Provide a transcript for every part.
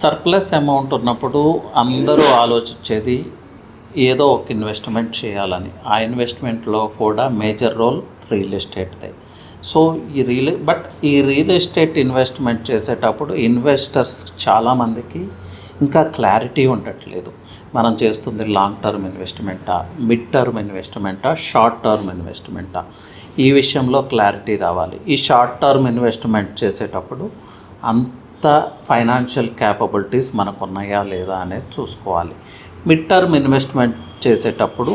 Surplus amount ఉన్నప్పుడు అందరూ ఆలోచించేది ఏదో ఒక ఇన్వెస్ట్మెంట్ చేయాలని. ఆ ఇన్వెస్ట్మెంట్లో కూడా మేజర్ రోల్ రియల్ ఎస్టేట్దే. సో ఈ రియల్ ఎస్టేట్ ఇన్వెస్ట్మెంట్ చేసేటప్పుడు ఇన్వెస్టర్స్ చాలామందికి ఇంకా క్లారిటీ ఉండట్లేదు. మనం చేస్తుంది లాంగ్ టర్మ్ ఇన్వెస్ట్మెంటా, మిడ్ టర్మ్ ఇన్వెస్ట్మెంటా, షార్ట్ టర్మ్ ఇన్వెస్ట్మెంటా, ఈ విషయంలో క్లారిటీ రావాలి. ఈ షార్ట్ టర్మ్ ఇన్వెస్ట్మెంట్ చేసేటప్పుడు అంత ఫైనాన్షియల్ క్యాపబిలిటీస్ మనకు ఉన్నాయా లేదా అనేది చూసుకోవాలి. మిడ్ టర్మ్ ఇన్వెస్ట్మెంట్ చేసేటప్పుడు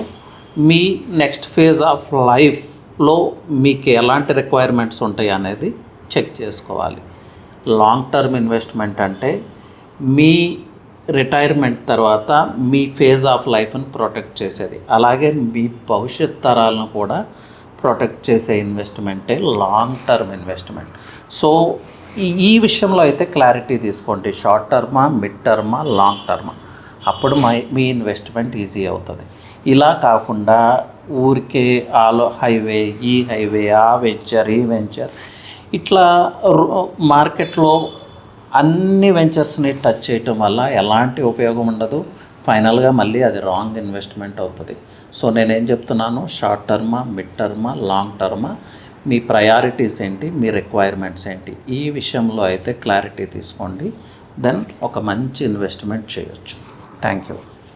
మీ నెక్స్ట్ ఫేజ్ ఆఫ్ లైఫ్లో మీకు ఎలాంటి రిక్వైర్మెంట్స్ ఉంటాయి అనేది చెక్ చేసుకోవాలి. లాంగ్ టర్మ్ ఇన్వెస్ట్మెంట్ అంటే మీ రిటైర్మెంట్ తర్వాత మీ ఫేజ్ ఆఫ్ లైఫ్ని ప్రొటెక్ట్ చేసేది, అలాగే మీ భవిష్యత్ తరాలను కూడా ప్రొటెక్ట్ చేసే ఇన్వెస్ట్మెంటే లాంగ్ టర్మ్ ఇన్వెస్ట్మెంట్. సో ఈ విషయంలో అయితే క్లారిటీ తీసుకోండి. షార్ట్ టర్మా, మిడ్ టర్మా, లాంగ్ టర్మా, అప్పుడు మీ ఇన్వెస్ట్మెంట్ ఈజీ అవుతుంది. ఇలా కాకుండా ఊరికే హైవే, ఈ హైవే, ఆ వెంచర్, ఈ వెంచర్, ఇట్లా మార్కెట్లో అన్ని వెంచర్స్ని టచ్ చేయటం వల్ల ఎలాంటి ఉపయోగం ఉండదు. ఫైనల్గా మళ్ళీ అది రాంగ్ ఇన్వెస్ట్మెంట్ అవుతుంది. సో నేనేం చెప్తున్నాను, షార్ట్ టర్మా, మిడ్ టర్మా, లాంగ్ టర్మా, మీ ప్రయారిటీస్ ఏంటి, మీ రిక్వైర్మెంట్స్ ఏంటి, ఈ విషయంలో అయితే క్లారిటీ తీసుకోండి. దెన్ ఒక మంచి ఇన్వెస్ట్మెంట్ చేయొచ్చు. Thank you.